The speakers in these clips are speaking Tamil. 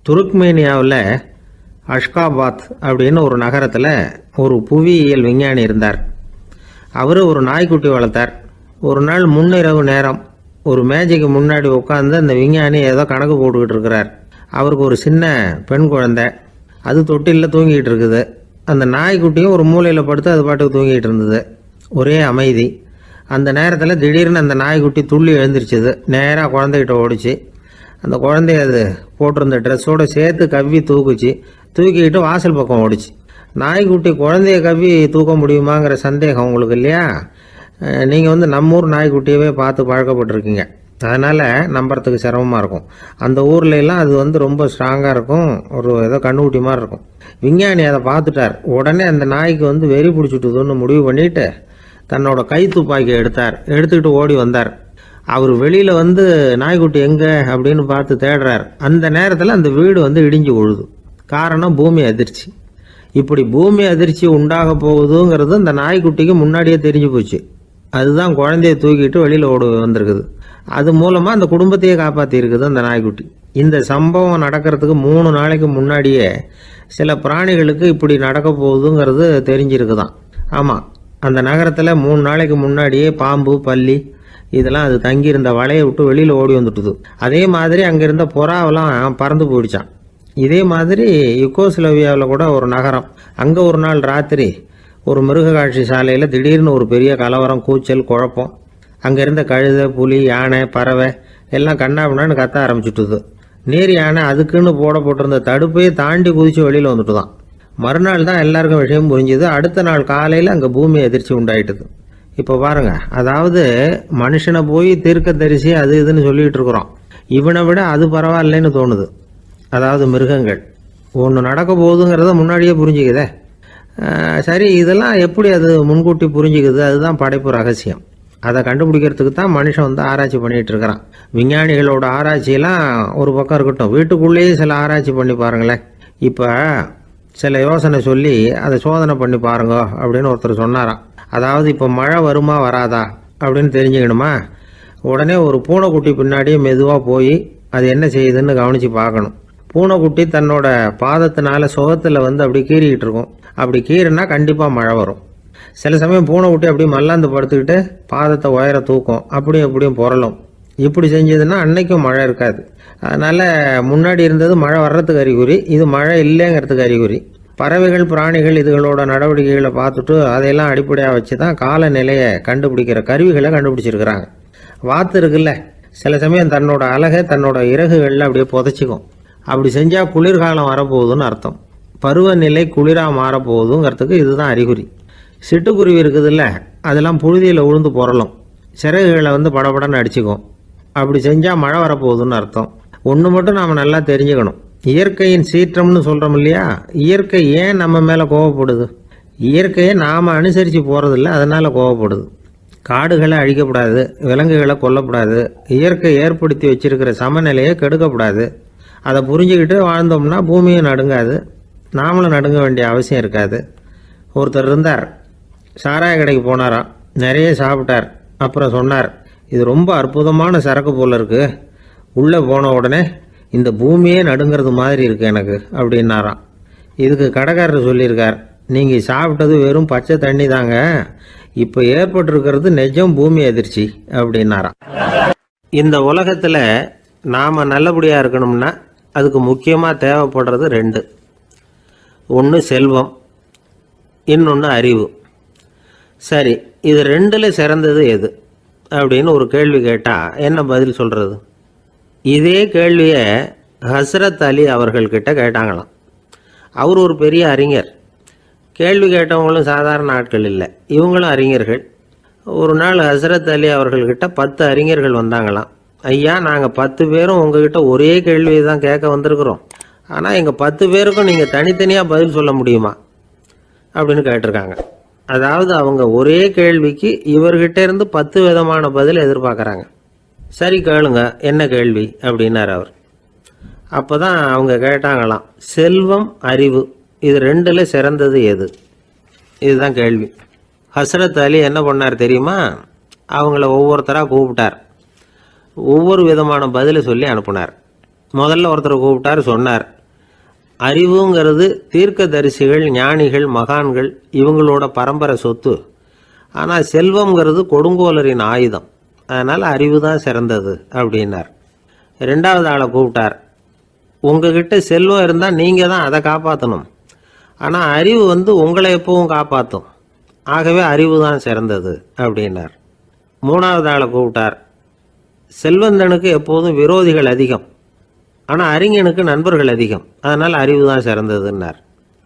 துருக்மேனியாவில் அஷ்காபாத் அப்படின்னு ஒரு நகரத்தில் ஒரு புவியியல் விஞ்ஞானி இருந்தார். அவர் ஒரு நாய்க்குட்டி வளர்த்தார். ஒரு நாள் முன்னிரவு நேரம் ஒரு மேஜைக்கு முன்னாடி உட்காந்து அந்த விஞ்ஞானி ஏதோ கணக்கு போட்டுக்கிட்டு இருக்கிறார். அவருக்கு ஒரு சின்ன பெண் குழந்தை, அது தொட்டிலில் தூங்கிட்டு இருக்குது. அந்த நாய்க்குட்டியும் ஒரு மூலையில் படுத்து அது பாட்டுக்கு தூங்கிட்டு இருந்தது. ஒரே அமைதி. அந்த நேரத்தில் திடீர்னு அந்த நாய்க்குட்டி துள்ளி எழுந்திரிச்சிது. நேராக குழந்தைகிட்ட ஓடிச்சு. அந்த குழந்தைய அது போட்டிருந்த ட்ரெஸ்ஸோடு சேர்த்து கவ்வி தூக்குச்சு. தூக்கிக்கிட்டு வாசல் பக்கம் ஓடிச்சு. நாய்க்குட்டி குழந்தைய கவ்வி தூக்க முடியுமாங்கிற சந்தேகம் உங்களுக்கு இல்லையா? நீங்கள் நம்ம ஊர் நாய்க்குட்டியவே பார்த்து பழக்கப்பட்டிருக்கீங்க. அதனால் நம்புறதுக்கு சிரமமாக இருக்கும். அந்த ஊர்லெலாம் அது ரொம்ப ஸ்ட்ராங்காக இருக்கும். ஒரு ஏதோ கண்ணுக்குட்டி மாதிரி இருக்கும். விஞ்ஞானி அதை பார்த்துட்டார். உடனே அந்த நாய்க்கு வெறி பிடிச்சிட்டுதுன்னு முடிவு பண்ணிவிட்டு தன்னோட கை துப்பாக்கியை எடுத்துக்கிட்டு ஓடி வந்தார். அவர் வெளியில் நாய்க்குட்டி எங்கே அப்படின்னு பார்த்து தேடுறார். அந்த நேரத்தில் அந்த வீடு இடிஞ்சு விழுது. காரணம் பூமி அதிர்ச்சி. இப்படி பூமி அதிர்ச்சி உண்டாக போகுதுங்கிறது அந்த நாய்க்குட்டிக்கு முன்னாடியே தெரிஞ்சு போச்சு. அதுதான் குழந்தைய தூக்கிட்டு வெளியில் ஓடி வந்திருக்குது. அது மூலமாக அந்த குடும்பத்தையே காப்பாற்றிருக்குது அந்த நாய்க்குட்டி. இந்த சம்பவம் நடக்கிறதுக்கு 3 நாளைக்கு முன்னாடியே சில பிராணிகளுக்கு இப்படி நடக்க போகுதுங்கிறது தெரிஞ்சிருக்குதான். ஆமாம், அந்த நகரத்தில் 3 நாளைக்கு முன்னாடியே பாம்பு, பல்லி இதெல்லாம் அது தங்கியிருந்த வலையை விட்டு வெளியில் ஓடி வந்துட்டுது. அதே மாதிரி அங்கே இருந்த புறாவெல்லாம் பறந்து போயிடுச்சான். இதே மாதிரி யுகோஸ்லோவியாவில் கூட ஒரு நகரம், அங்கே ஒரு நாள் ராத்திரி ஒரு மிருக காட்சி சாலையில் திடீர்னு ஒரு பெரிய கலவரம், கூச்சல், குழப்பம். அங்கே இருந்த கழுதை, புலி, யானை, பறவை எல்லாம் கண்ணாபின்னான்னு கத்த ஆரம்பிச்சுட்டுது. நீர் யானை அதுக்குன்னு போட்டிருந்த தடுப்பையே தாண்டி குதிச்சு வெளியில் வந்துட்டு தான். மறுநாள் தான் எல்லாருக்கும் விஷயம் புரிஞ்சுது. அடுத்த நாள் காலையில் அங்கே பூமி அதிர்ச்சி உண்டாயிட்டுது. இப்போ பாருங்க, அதாவது மனுஷனை போய் தீர்க்க தரிசி அது இதுன்னு சொல்லிட்டு இருக்கிறோம். இவனை விட அது பரவாயில்லைன்னு தோணுது. அதாவது மிருகங்கள் ஒன்று நடக்க போகுதுங்கிறத முன்னாடியே புரிஞ்சுக்குதே. சரி, இதெல்லாம் எப்படி அது முன்கூட்டி புரிஞ்சுக்குது? அதுதான் படைப்பு ரகசியம். அதை கண்டுபிடிக்கிறதுக்கு தான் மனுஷன் ஆராய்ச்சி பண்ணிகிட்டு இருக்கிறான். விஞ்ஞானிகளோட ஆராய்ச்சியெல்லாம் ஒரு பக்கம் இருக்கட்டும், வீட்டுக்குள்ளேயே சில ஆராய்ச்சி பண்ணி பாருங்களேன். இப்போ சில யோசனை சொல்லி அதை சோதனை பண்ணி பாருங்க அப்படின்னு ஒருத்தர் சொன்னாராம். அதாவது இப்போ மழை வருமா வராதா அப்படின்னு தெரிஞ்சுக்கணுமா, உடனே ஒரு பூனைக்குட்டி பின்னாடியே மெதுவாக போய் அது என்ன செய்யுதுன்னு கவனித்து பார்க்கணும். பூனைக்குட்டி தன்னோட பாதத்தினால சுகத்தில் அப்படி கீறிக்கிட்டு இருக்கும். அப்படி கீறினா கண்டிப்பாக மழை வரும். சில சமயம் பூனைக்குட்டி அப்படி மல்லாந்து படுத்துக்கிட்டு பாதத்தை உயர தூக்கும், அப்படியும் புரளும். இப்படி செஞ்சதுன்னா அன்னைக்கும் மழை இருக்காது. அதனால் முன்னாடி இருந்தது மழை வர்றதுக்கு அறிகுறி, இது மழை இல்லைங்கிறதுக்கு அறிகுறி. பறவைகள், பிராணிகள் இதுகளோட நடவடிக்கைகளை பார்த்துட்டு அதையெல்லாம் அடிப்படையாக வச்சு தான் காலநிலையை கண்டுபிடிக்கிற கருவிகளை கண்டுபிடிச்சிருக்கிறாங்க. வாத்து இருக்குல்ல, சில சமயம் தன்னோட அழகை தன்னோட இறகுகளில் அப்படியே புதைச்சிக்கும். அப்படி செஞ்சால் குளிர்காலம் வரப்போகுதுன்னு அர்த்தம். பருவநிலை குளிராக மாறப்போகுதுங்கிறதுக்கு இதுதான் அறிகுறி. சிட்டுக்குருவி இருக்குதுல்ல, அதெல்லாம் புழுதியில் உழுந்து புரளும். சிறகுகளை படபடன்னு அடிச்சுக்கும். அப்படி செஞ்சால் மழை வரப்போகுதுன்னு அர்த்தம். ஒன்று மட்டும் நாம் நல்லா தெரிஞ்சுக்கணும். இயற்கையின் சீற்றம்னு சொல்கிறோம் இல்லையா, இயற்கை ஏன் நம்ம மேலே கோவப்படுது? இயற்கையை நாம் அனுசரித்து போகிறதில்ல, அதனால் கோவப்படுது. காடுகளை அழிக்கப்படாது, விலங்குகளை கொல்லப்படாது, இயற்கை ஏற்படுத்தி வச்சிருக்கிற சமநிலையை கெடுக்கப்படாது. அதை புரிஞ்சுக்கிட்டு வாழ்ந்தோம்னா பூமியும் நடுங்காது, நாமளும் நடுங்க வேண்டிய அவசியம் இருக்காது. ஒருத்தர் இருந்தார், சாராய கடைக்கு போனாராம். நிறைய சாப்பிட்டார். அப்புறம் சொன்னார், இது ரொம்ப அற்புதமான சரக்கு போல் இருக்குது. உள்ளே போன உடனே இந்த பூமியே நடுங்கிறது மாதிரி இருக்குது எனக்கு அப்படின்னாராம். இதுக்கு கடைக்காரர் சொல்லியிருக்கார், நீங்கள் சாப்பிட்டது வெறும் பச்சை தண்ணி தாங்க, இப்போ ஏற்பட்டிருக்கிறது நிஜம் பூமி அதிர்ச்சி அப்படின்னாராம். இந்த உலகத்தில் நாம் நல்லபடியாக இருக்கணும்னா அதுக்கு முக்கியமாக தேவைப்படுறது 2. ஒன்று செல்வம், இன்னொன்று அறிவு. சரி, இது 2ல் சிறந்தது எது அப்படின்னு ஒரு கேள்வி கேட்டால் என்ன பதில் சொல்கிறது? இதே கேள்வியை ஹஸ்ரத் அலி அவர்கள்கிட்ட கேட்டாங்களாம். அவர் ஒரு பெரிய அறிஞர். கேள்வி கேட்டவங்களும் சாதாரண ஆட்கள் இல்லை, இவங்களும் அறிஞர்கள். ஒரு நாள் ஹஸ்ரத் அலி அவர்கள்கிட்ட 10 அறிஞர்கள் வந்தாங்களாம். ஐயா, நாங்கள் 10 பேரும் உங்ககிட்ட ஒரே கேள்வியை தான் கேட்க வந்திருக்கிறோம். ஆனால் எங்கள் 10 பேருக்கும் நீங்கள் தனித்தனியாக பதில் சொல்ல முடியுமா அப்படின்னு கேட்டிருக்காங்க. அதாவது அவங்க ஒரே கேள்விக்கு இவர்கிட்ட இருந்து 10 விதமான பதில் எதிர்பார்க்குறாங்க. சரி கேளுங்க, என்ன கேள்வி அப்படின்னார் அவர். அப்போ தான் அவங்க கேட்டாங்களாம், செல்வம், அறிவு இது 2ல் சிறந்தது எது? இதுதான் கேள்வி. ஹஸ்ரத் அலி என்ன பண்ணார் தெரியுமா? அவங்கள ஒவ்வொருத்தராக கூப்பிட்டார். ஒவ்வொரு விதமான பதிலை சொல்லி அனுப்புனார். முதல்ல ஒருத்தர் கூப்பிட்டார், சொன்னார், அறிவுங்கிறது தீர்க்கதரிசிகள், ஞானிகள், மகான்கள் இவங்களோட பரம்பரை சொத்து. ஆனால் செல்வம்ங்கிறது கொடுங்கோலரின் ஆயுதம். அதனால் அறிவு தான் சிறந்தது அப்படின்னார். ரெண்டாவது ஆளை கூப்பிட்டார். உங்ககிட்ட செல்வம் இருந்தால் நீங்கள் தான் அதை காப்பாற்றணும். ஆனால் அறிவு உங்களை எப்பவும் காப்பாற்றும். ஆகவே அறிவு தான் சிறந்தது அப்படின்னார். மூணாவது ஆளை கூப்பிட்டார். செல்வந்தனுக்கு எப்போதும் விரோதிகள் அதிகம், ஆனால் அறிஞனுக்கு நண்பர்கள் அதிகம். அதனால் அறிவு தான் சிறந்ததுன்னார்.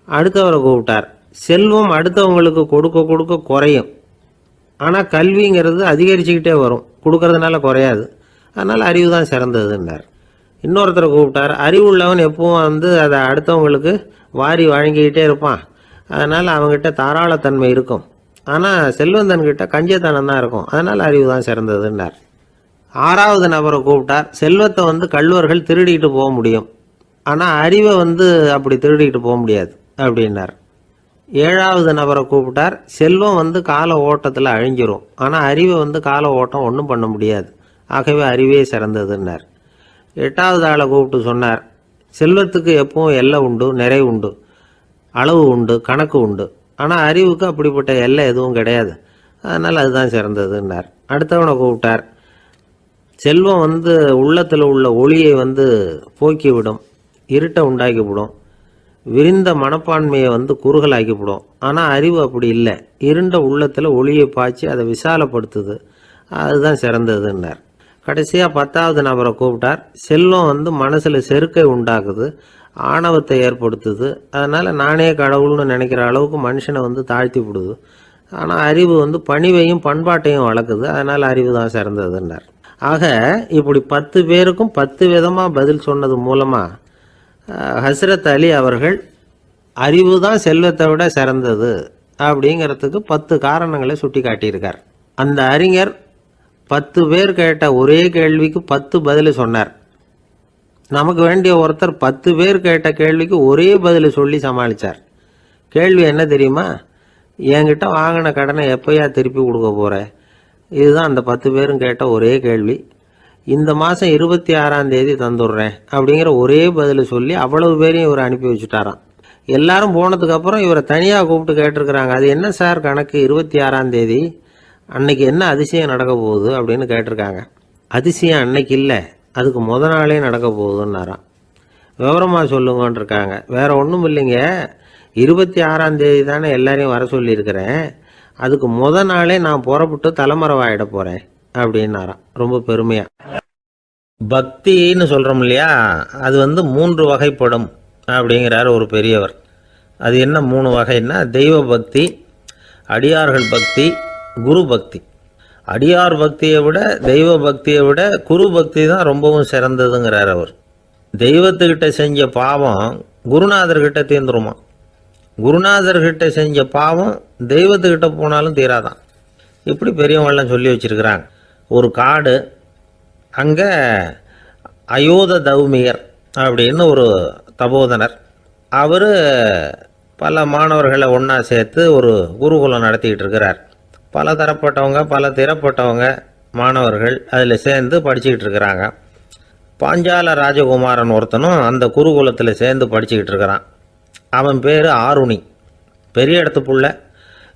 அடுத்தவரை கூப்பிட்டார். செல்வம் அடுத்தவங்களுக்கு கொடுக்க கொடுக்க குறையும், ஆனால் கல்விங்கிறது அதிகரிச்சுக்கிட்டே வரும், கொடுக்கறதுனால குறையாது. அதனால் அறிவு தான் சிறந்ததுன்னார். இன்னொருத்தரை கூப்பிட்டார். அறிவுள்ளவன் எப்பவும் அதை அடுத்தவங்களுக்கு வாரி வழங்கிக்கிட்டே இருப்பான். அதனால் அவங்ககிட்ட தாராளத்தன்மை இருக்கும். ஆனால் செல்வந்தன்கிட்ட கஞ்சத்தனம் தான் இருக்கும். அதனால் அறிவு தான் சிறந்ததுன்னார். ஆறாவது நபரை கூப்பிட்டார். செல்வத்தை கள்வர்கள் திருடிட்டு போக முடியும், ஆனால் அறிவை அப்படி திருடிட்டு போக முடியாது அப்படின்னார். ஏழாவது நபரை கூப்பிட்டார். செல்வம் கால ஓட்டத்தில் அழிஞ்சிரும், ஆனால் அறிவை கால ஓட்டம் ஒன்றும் பண்ண முடியாது. ஆகவே அறிவே சிறந்ததுன்னார். எட்டாவது ஆளை கூப்பிட்டு சொன்னார், செல்வத்துக்கு எப்பவும் எல்லை உண்டு, நிறை உண்டு, அளவு உண்டு, கணக்கு உண்டு. ஆனால் அறிவுக்கு அப்படிப்பட்ட எல்லை எதுவும் கிடையாது. அதனால் அதுதான் சிறந்ததுன்னார். அடுத்தவனை கூப்பிட்டார். செல்வம் உள்ளத்தில் உள்ள ஒளியை போக்கிவிடும், இருட்டை உண்டாக்கிவிடும், விரிந்த மனப்பான்மையை குறுகலாக்கிவிடும். ஆனால் அறிவு அப்படி இல்லை, இருண்ட உள்ளத்தில் ஒளியை பாய்ச்சி அதை விசாலப்படுத்துது. அதுதான் சிறந்ததுன்னார். கடைசியாக 10வது நபரை கூப்பிட்டார். செல்வம் மனசில் செருக்கை உண்டாக்குது, ஆணவத்தை ஏற்படுத்துது. அதனால் நானே கடவுள்னு நினைக்கிற அளவுக்கு மனுஷனை தாழ்த்தி விடுது. ஆனால் அறிவு பணிவையும் பண்பாட்டையும் வளர்க்குது. அதனால் அறிவு தான் சிறந்ததுன்னார். ஆக இப்படி 10 பேருக்கும் 10 விதமாக பதில் சொன்னது மூலமாக ஹஸ்ரத் அலி அவர்கள் அறிவு தான் செல்வத்தை விட சிறந்தது அப்படிங்கிறதுக்கு 10 காரணங்களை சுட்டி காட்டியிருக்கார். அந்த அறிஞர் 10 பேர் கேட்ட ஒரே கேள்விக்கு 10 பதில் சொன்னார். நமக்கு வேண்டிய ஒருத்தர் 10 பேர் கேட்ட கேள்விக்கு ஒரே பதில் சொல்லி சமாளித்தார். கேள்வி என்ன தெரியுமா? என்கிட்ட வாங்கின கடனை எப்போயா திருப்பி கொடுக்க போகிற? இதுதான் அந்த 10 பேரும் கேட்ட ஒரே கேள்வி. இந்த மாதம் 26ஆம் தேதி தந்துடுறேன் அப்படிங்கிற ஒரே பதில் சொல்லி அவ்வளவு பேரையும் இவர் அனுப்பி வச்சுட்டாராம். எல்லாரும் போனதுக்கப்புறம் இவரை தனியாக கூப்பிட்டு கேட்டிருக்கிறாங்க. அது என்ன சார் கணக்கு, 26ஆம் தேதி அன்னைக்கு என்ன அதிசயம் நடக்க போகுது அப்படின்னு கேட்டிருக்காங்க. அதிசயம் அன்னைக்கு இல்லை, அதுக்கு முத நாளே நடக்க போகுதுன்னாராம். விவரமாக சொல்லுங்கன்னு இருக்காங்க. வேற ஒன்றும் இல்லைங்க, 26ஆம் தேதி தானே எல்லாரையும் வர சொல்லியிருக்கிறேன், அதுக்கு முத நாளே நான் புறப்பட்டு தலைமறைவாயிட போகிறேன் அப்படின்னாராம் ரொம்ப பெருமையாக. பக்தின்னு சொல்கிறோம் இல்லையா, அது 3 வகைப்படும் அப்படிங்கிறார் ஒரு பெரியவர். அது என்ன 3 வகைன்னா, தெய்வ பக்தி, அடியார்கள் பக்தி, குரு பக்தி. அடியார் பக்தியை விட தெய்வ பக்தியை விட குரு பக்தி தான் ரொம்பவும் சிறந்ததுங்கிறார் அவர். தெய்வத்துக்கிட்ட செஞ்ச பாவம் குருநாதர்கிட்ட தீர்ந்துருமா, குருநாதர்கிட்ட செஞ்ச பாவம் தெய்வத்துக்கிட்ட போனாலும் தீராதான். இப்படி பெரியவங்களாம் சொல்லி வச்சிருக்கிறாங்க. ஒரு காடு, அங்கே அயோத தௌமியர் அப்படின்னு ஒரு தபோதனர், அவர் பல மாணவர்களை ஒன்றா சேர்த்து ஒரு குருகுலம் நடத்திக்கிட்டு இருக்கிறார். பல தரப்பட்டவங்க பல திறப்பட்டவங்க மாணவர்கள் அதில் சேர்ந்து படிச்சுக்கிட்டு இருக்கிறாங்க. பாஞ்சால ராஜகுமாரன் ஒருத்தனும் அந்த குருகுலத்தில் சேர்ந்து படிச்சுக்கிட்டு இருக்கிறான். அவன் பேர் ஆருணி. பெரிய இடத்து புள்ள,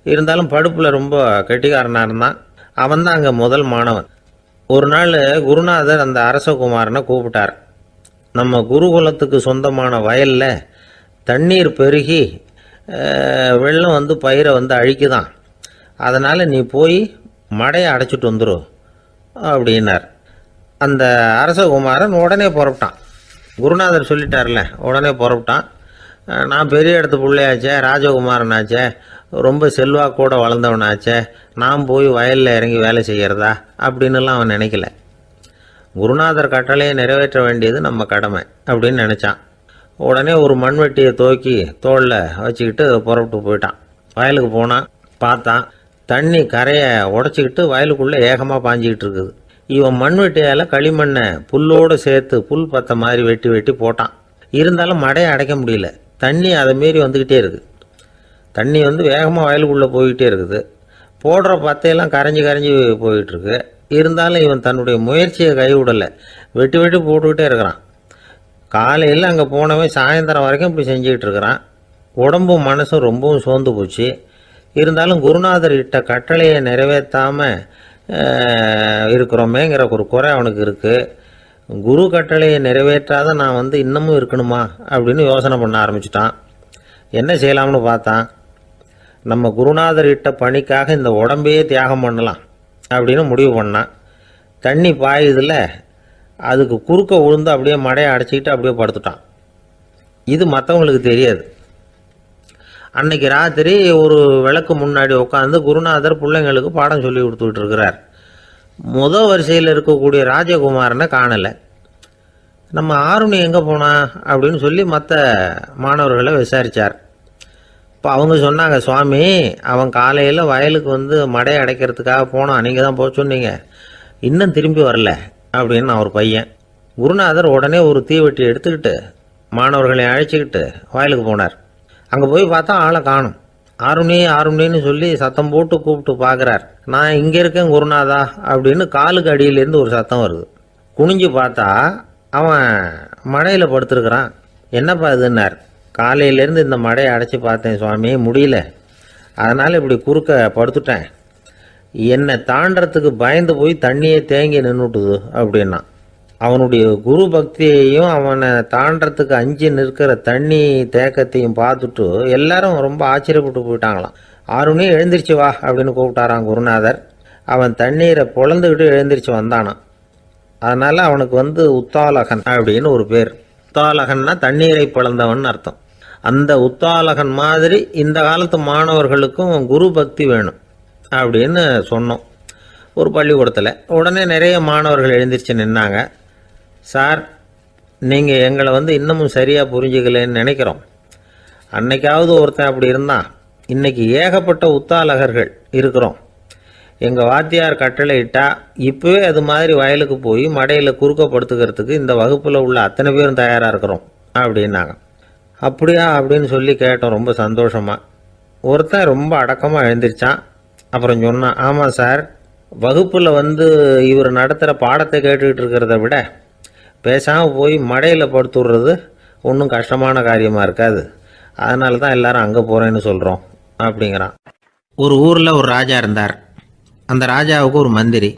இருந்தாலும் படுப்பில் ரொம்ப கெட்டிக்காரனாக இருந்தான். அவன் தான் அங்கே முதல் மாணவன். ஒரு நாள் குருநாதர் அந்த அரசகுமாரனை கூப்பிட்டார். நம்ம குருகுலத்துக்கு சொந்தமான வயலில் தண்ணீர் பெருகி வெள்ளம் பயிரை அழிக்குதான், அதனால் நீ போய் மடையை அடைச்சிட்டு வந்துடும் அப்படின்னார். அந்த அரசகுமாரன் உடனே புறப்பட்டான். குருநாதர் சொல்லிட்டார்ல, உடனே புறப்பட்டான். நான் பெரிய இடத்து பிள்ளையாச்சே, ராஜகுமாரனாச்சே, ரொம்ப செல்வாக்கூட வளர்ந்தவனாச்சே, நான் போய் வயலில் இறங்கி வேலை செய்கிறதா அப்படின்னுலாம் அவன் நினைக்கல. குருநாதர் கட்டளையை நிறைவேற்ற வேண்டியது நம்ம கடமை அப்படின்னு நினச்சான். உடனே ஒரு மண்வெட்டியை தூக்கி தோளில் வச்சுக்கிட்டு புறப்பட்டு போயிட்டான். வயலுக்கு போனான். பார்த்தான், தண்ணி கரையை உடச்சிக்கிட்டு வயலுக்குள்ளே ஏகமாக பாஞ்சிக்கிட்டு இருக்குது. இவன் மண்வெட்டியால் களிமண்ணை புல்லோடு சேர்த்து புல் பத்த மாதிரி வெட்டி வெட்டி போட்டான். இருந்தாலும் மடையை அடைக்க முடியல. தண்ணி அதை மீறி வந்துக்கிட்டே இருக்குது. தண்ணி வேகமாக வயலுக்குள்ளே போய்கிட்டே இருக்குது. போடுற பத்தையெல்லாம் கரைஞ்சி கரைஞ்சி போயிட்டுருக்கு. இருந்தாலும் இவன் தன்னுடைய முயற்சியை கைவிடலை. வெட்டி வெட்டி போட்டுக்கிட்டே இருக்கிறான். காலையில் அங்கே போனவன் சாயந்தரம் வரைக்கும் இப்படி செஞ்சுக்கிட்டு இருக்கிறான். உடம்பும் மனசும் ரொம்பவும் சோர்ந்து போச்சு. இருந்தாலும் குருநாதர் இட்ட கட்டளையை நிறைவேற்றாமல் இருக்கிறோமேங்கிற ஒரு குறை அவனுக்கு இருக்குது. குரு கட்டளையை நிறைவேற்றாத நான் இன்னமும் இருக்கணுமா அப்படின்னு யோசனை பண்ண ஆரம்பிச்சிட்டான். என்ன செய்யலாம்னு பார்த்தான். நம்ம குருநாதர் இட்ட பணிக்காக இந்த உடம்பையே தியாகம் பண்ணலாம் அப்படின்னு முடிவு பண்ணான். தண்ணி பாயுதில் அதுக்கு குறுக்க விழுந்து அப்படியே மடையை அடைச்சிக்கிட்டு அப்படியே படுத்துட்டான். இது மற்றவங்களுக்கு தெரியாது. அன்னைக்கு ராத்திரி ஒரு விளக்கு முன்னாடி உட்காந்து குருநாதர் பிள்ளைங்களுக்கு பாடம் சொல்லி கொடுத்துக்கிட்டு இருக்கிறார். முதல் வரிசையில் இருக்கக்கூடிய ராஜகுமாரனை காணலை. நம்ம ஆருணி எங்கே போனா அப்படின்னு சொல்லி மற்ற மாணவர்களை விசாரித்தார். இப்போ அவங்க சொன்னாங்க, சுவாமி அவன் காலையில் வயலுக்கு மடையை அடைக்கிறதுக்காக போனான், நீங்கள் தான் போக சொன்னீங்க, இன்னும் திரும்பி வரல அப்படின்னு ஒரு பையன். குருநாதர் உடனே ஒரு தீவெட்டி எடுத்துக்கிட்டு மாணவர்களை அழைச்சிக்கிட்டு வயலுக்கு போனார். அங்கே போய் பார்த்தா ஆளை காணும். ஆருணி ஆருணின்னு சொல்லி சத்தம் போட்டு கூப்பிட்டு பார்க்குறார். நான் இங்கே இருக்கேன் குருநாதா அப்படின்னு காலுக்கு அடியிலேருந்து ஒரு சத்தம் வருது. குனிஞ்சு பார்த்தா அவன் மடையில் படுத்துருக்கிறான். என்னப்பா இதுன்னார். காலையிலேருந்து இந்த மடையை அடைச்சி பார்த்தேன் சுவாமி, முடியல, அதனால் இப்படி குறுக்க படுத்துட்டேன். என்னை தாண்டறதுக்கு பயந்து போய் தண்ணியே தேங்கி நின்றுட்டுது அப்படின்னா. அவனுடைய குரு பக்தியையும் அவனை தாண்டறதுக்கு அஞ்சு நிற்கிற தண்ணி தேக்கத்தையும் பார்த்துட்டு எல்லாரும் ரொம்ப ஆச்சரியப்பட்டு போயிட்டாங்களாம். ஆருணி எழுந்திரிச்சு வா அப்படின்னு கூப்பிட்டாரான் குருநாதர். அவன் தண்ணீரை பொழந்துக்கிட்டு எழுந்திரிச்சு வந்தானான். அதனால் அவனுக்கு உத்தாலகன் அப்படின்னு ஒரு பேர். உத்தாலகன்னா தண்ணீரை பிளந்தவன் அர்த்தம். அந்த உத்தாலகன் மாதிரி இந்த காலத்து மாணவர்களுக்கும் குரு பக்தி வேணும் அப்படின்னு சொன்னோம் ஒரு பள்ளிக்கூடத்தில். உடனே நிறைய மாணவர்கள் எழுந்திரிச்சு நின்னாங்க. சார், நீங்கள் எங்களை இன்னமும் சரியாக புரிஞ்சுக்கலன்னு நினைக்கிறோம். அன்னைக்காவது ஒருத்தன் அப்படி இருந்தான், இன்னைக்கு ஏகப்பட்ட உத்தாலகர்கள் இருக்கிறோம். எங்கள் வாத்தியார் கட்டளை இட்டா இப்போவே அது மாதிரி வயலுக்கு போய் மடையில் குறுக்கப்படுத்துக்கிறதுக்கு இந்த வகுப்பில் உள்ள அத்தனை பேரும் தயாராக இருக்கிறோம் அப்படின்னாங்க. அப்படியா அப்படின்னு சொல்லி கேட்டோம் ரொம்ப சந்தோஷமாக. ஒருத்தன் ரொம்ப அடக்கமாக எழுந்திரிச்சான். அப்புறம் சொன்னான், ஆமாம் சார், வகுப்பில் இவர் நடத்துகிற பாடத்தை கேட்டுக்கிட்டு இருக்கிறத விட பேசாமல் போய் மடையில் படுத்துடுறது ஒன்றும் கஷ்டமான காரியமாக இருக்காது, அதனால தான் எல்லாரும் அங்கே போகிறேன்னு சொல்கிறோம் அப்படிங்கிறான். ஒரு ஊரில் ஒரு ராஜா இருந்தார். அந்த ராஜாவுக்கு ஒரு மந்திரி.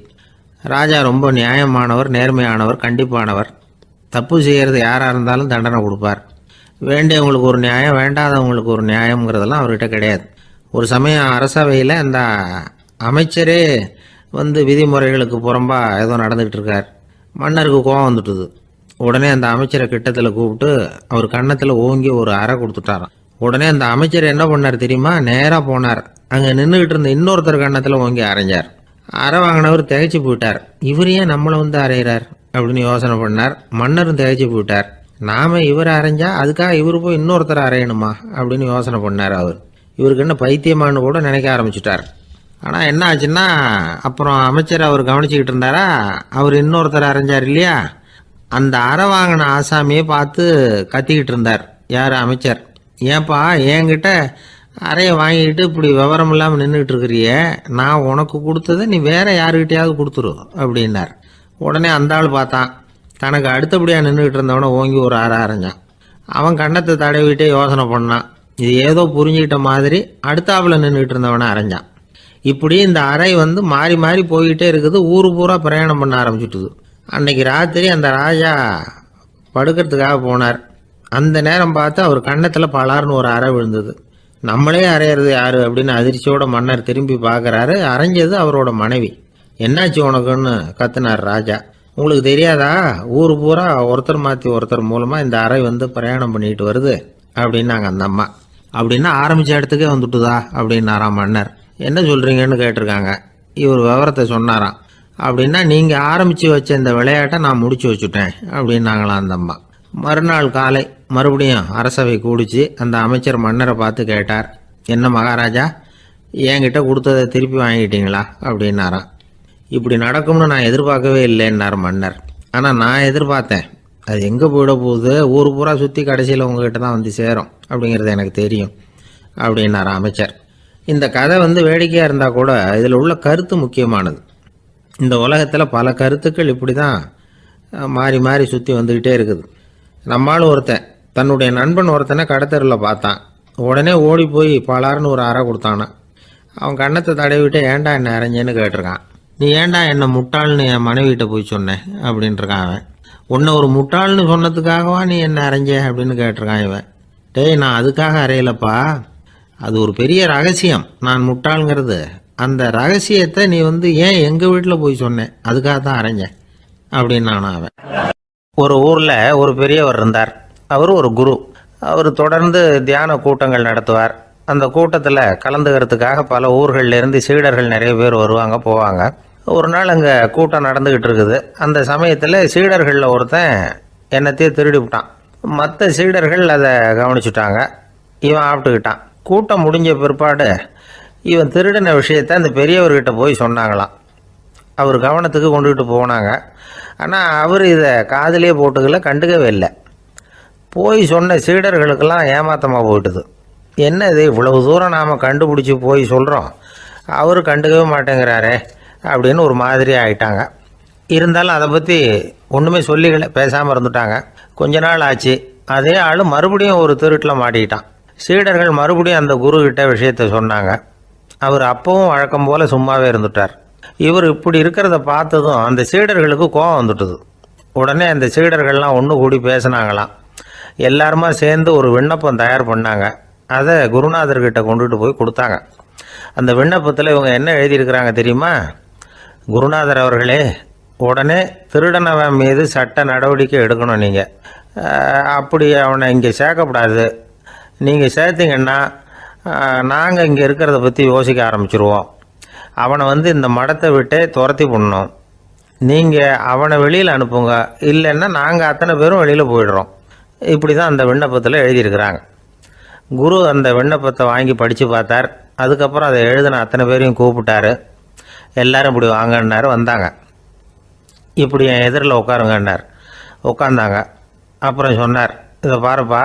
ராஜா ரொம்ப நியாயமானவர், நேர்மையானவர், கண்டிப்பானவர். தப்பு செய்கிறது யாராக இருந்தாலும் தண்டனை கொடுப்பார். வேண்டியவங்களுக்கு ஒரு நியாயம், வேண்டாதவங்களுக்கு ஒரு நியாயங்கிறதெல்லாம் அவர்கிட்ட கிடையாது. ஒரு சமயம் அரசவையில் அந்த அமைச்சரே விதிமுறைகளுக்கு புறம்பா ஏதோ நடந்துக்கிட்டு இருக்கார். மன்னருக்கு கோபம் வந்துட்டுது. உடனே அந்த அமைச்சரை கிட்டத்தில் கூப்பிட்டு அவர் கன்னத்தில் ஓங்கி ஒரு அறை கொடுத்துட்டாராம். உடனே அந்த அமைச்சர் என்ன பண்ணார் தெரியுமா, நேராக போனார். அங்கே நின்றுக்கிட்டு இருந்த இன்னொருத்தர் கன்னத்தில் ஓங்கி அரைஞ்சார். அறை வாங்கினவர் திகைச்சு போயிட்டார். இவர் ஏன் நம்மளை அரைகிறார் அப்படின்னு யோசனை பண்ணார். மன்னரும் திகைச்சு போயிட்டார். நாம இவரை அரைஞ்சா அதுக்காக இவர் போய் இன்னொருத்தர் அரையணுமா அப்படின்னு யோசனை பண்ணார். இவருக்கு என்ன பைத்தியமானு கூட நினைக்க ஆரம்பிச்சுட்டார். ஆனால் என்ன ஆச்சுன்னா, அப்புறம் அமைச்சர் அவர் கவனிச்சுக்கிட்டு இருந்தாரா, அவர் இன்னொருத்தர் அரைஞ்சார் இல்லையா, அந்த அறை வாங்கின ஆசாமியை பார்த்து கத்திக்கிட்டு இருந்தார். யார்? அமைச்சர். ஏன்பா என்கிட்ட அறையை வாங்கிக்கிட்டு இப்படி விவரம் இல்லாமல் நின்றுக்கிட்டு இருக்கிறிய, நான் உனக்கு கொடுத்ததை நீ வேற யாருக்கிட்டையாவது கொடுத்துரு அப்படின்னார். உடனே அந்த ஆள் பார்த்தான். தனக்கு அடுத்தபடியாக நின்றுக்கிட்டு இருந்தவனை ஓங்கி ஒரு அறை அரைஞ்சான். அவன் கண்ணத்தை தடவிட்டே யோசனை பண்ணான். இது ஏதோ புரிஞ்சுக்கிட்ட மாதிரி அடுத்தாப்புல நின்றுக்கிட்டு இருந்தவனை அரைஞ்சான். இப்படி இந்த அறை மாறி மாறி போய்கிட்டே இருக்குது. ஊரு பூரா பிரயாணம் பண்ண ஆரம்பிச்சுட்டுது. அன்னைக்கு ராத்திரி அந்த ராஜா படுக்கிறதுக்காக போனார். அந்த நேரம் பார்த்து அவர் கன்னத்தில் பலார்னு ஒரு அறை விழுந்தது. நம்மளே அரையிறது யாரு அப்படின்னு அதிர்ச்சியோட மன்னர் திரும்பி பார்க்குறாரு. அரைஞ்சது அவரோட மனைவி. என்னாச்சு உனக்குன்னு கத்துனார் ராஜா. உங்களுக்கு தெரியாதா, ஊர் பூரா ஒருத்தர் மாற்றி ஒருத்தர் மூலமாக இந்த அறை பிரயாணம் பண்ணிட்டு வருது அப்படின்னாங்க அந்த அம்மா. அப்படின்னா ஆரம்பித்த இடத்துக்கே வந்துட்டுதா அப்படின்னாராம் மன்னர். என்ன சொல்கிறீங்கன்னு கேட்டிருக்காங்க. இவர் விவரத்தை சொன்னாராம். அப்படின்னா நீங்கள் ஆரம்பித்து வச்ச இந்த விளையாட்டை நான் முடிச்சு வச்சுட்டேன் அப்படின்னாங்களாம் அந்த அம்மா. மறுநாள் காலை மறுபடியும் அரசவை கூடிச்சு. அந்த அமைச்சர் மன்னரை பார்த்து கேட்டார், என்ன மகாராஜா, என்கிட்ட கொடுத்ததை திருப்பி வாங்கிட்டீங்களா அப்படின்னாராம். இப்படி நடக்கும்னு நான் எதிர்பார்க்கவே இல்லைன்னார் மன்னர். ஆனால் நான் எதிர்பார்த்தேன். அது எங்கே போயிட போகுது, ஊர் பூரா சுற்றி கடைசியில் உங்ககிட்ட தான் சேரும் அப்படிங்கிறது எனக்கு தெரியும் அப்படின்னார் அமைச்சர். இந்த கதை வேடிக்கையாக இருந்தால் கூட இதில் உள்ள கருத்து முக்கியமானது. இந்த உலகத்தில் பல கருத்துக்கள் இப்படி தான் மாறி மாறி சுற்றி வந்துக்கிட்டே இருக்குது. நம்மால் ஒருத்தன் தன்னுடைய நண்பன் ஒருத்தனை கடத்தெருவில் பார்த்தான். உடனே ஓடி போய் பலார்னு ஒரு அறை கொடுத்தானான். அவன் கண்ணத்தை தடவிட்டு ஏன்டா என்ன அரைஞ்சேன்னு கேட்டிருக்கான். நீ ஏன்டா என்ன முட்டாள்னு என் மனைவிட்ட போய் சொன்னேன் அப்படின்ட்டுருக்கான் அவன். உன்னை ஒரு முட்டாள்னு சொன்னதுக்காகவா நீ என்ன அரைஞ்ச அப்படின்னு கேட்டிருக்கான் இவன். டேய், நான் அதுக்காக அறையலப்பா, அது ஒரு பெரிய ரகசியம் நான் முட்டாளுங்கிறது. அந்த ரகசியத்தை நீ ஏன் எங்கள் வீட்டில் போய் சொன்னேன், அதுக்காக தான் அரைஞ்சேன் அப்படின்னு நானும் அவன். ஒரு ஊரில் ஒரு பெரியவர் இருந்தார். அவர் ஒரு குரு. அவர் தொடர்ந்து தியான கூட்டங்கள் நடத்துவார். அந்த கூட்டத்தில் கலந்துக்கிறதுக்காக பல ஊர்கள்லேருந்து சீடர்கள் நிறைய பேர் வருவாங்க போவாங்க. ஒரு நாள் அங்கே கூட்டம் நடந்துக்கிட்டு இருக்குது. அந்த சமயத்தில் சீடர்களில் ஒருத்தன் என்னத்தையே திருடி விட்டான். மற்ற சீடர்கள் அதை கவனிச்சுட்டாங்க. இவன் ஆப்பிட்டுக்கிட்டான். கூட்டம் முடிஞ்ச பிற்பாடு இவன் திருடின விஷயத்தை அந்த பெரியவர்கிட்ட போய் சொன்னாங்களாம். அவர் கவனத்துக்கு கொண்டுகிட்டு போனாங்க. ஆனால் அவர் இதை காதிலே போட்டுக்கல, கண்டுக்கவே இல்லை. போய் சொன்ன சீடர்களுக்கெல்லாம் ஏமாத்தமாக போயிட்டுது. என்ன இது, இவ்வளவு தூரம் நாம் கண்டுபிடிச்சி போய் சொல்கிறோம், அவர் கண்டுக்கவே மாட்டேங்கிறாரே அப்படின்னு ஒரு மாதிரி ஆகிட்டாங்க. இருந்தாலும் அதை பற்றி ஒன்றுமே சொல்லிக்கல, பேசாமல் இருந்துட்டாங்க. கொஞ்ச நாள் ஆச்சு. அதே ஆள் மறுபடியும் ஒரு திருட்டில் மாட்டிக்கிட்டான். சீடர்கள் மறுபடியும் அந்த குருக்கிட்ட விஷயத்தை சொன்னாங்க. அவர் அப்பவும் வழக்கம் போல் சும்மாவே இருந்துட்டார். இவர் இப்படி இருக்கிறத பார்த்ததும் அந்த சீடர்களுக்கு கோபம் வந்துட்டுது. உடனே அந்த சீடர்கள்லாம் ஒன்று கூடி பேசினாங்களாம். எல்லாருமா சேர்ந்து ஒரு விண்ணப்பம் தயார் பண்ணாங்க. அதை குருநாதர்கிட்ட கொண்டுட்டு போய் கொடுத்தாங்க. அந்த விண்ணப்பத்தில் இவங்க என்ன எழுதியிருக்கிறாங்க தெரியுமா? குருநாதர் அவர்களே, உடனே திருடனவன் மீது சட்ட நடவடிக்கை எடுக்கணும். நீங்கள் அப்படி அவனை இங்கே சேர்க்கக்கூடாது. நீங்கள் சேர்த்திங்கன்னா நாங்கள் இங்கே இருக்கிறத பற்றி யோசிக்க ஆரம்பிச்சிருவோம். அவனை இந்த மடத்தை விட்டே துரத்தி பண்ணணும். நீங்கள் அவனை வெளியில் அனுப்புங்க, இல்லைன்னா நாங்கள் அத்தனை பேரும் வெளியில் போயிடுறோம். இப்படி தான் அந்த விண்ணப்பத்தில் எழுதியிருக்கிறாங்க. குரு அந்த விண்ணப்பத்தை வாங்கி படித்து பார்த்தார். அதுக்கப்புறம் அதை எழுதின அத்தனை பேரையும் கூப்பிட்டாரு. எல்லாரும் இப்படி வாங்கன்னாரு. வந்தாங்க. இப்படி என் எதிரில் உட்காருங்கன்னார். உட்காந்தாங்க. அப்புறம் சொன்னார், இதை பாருப்பா,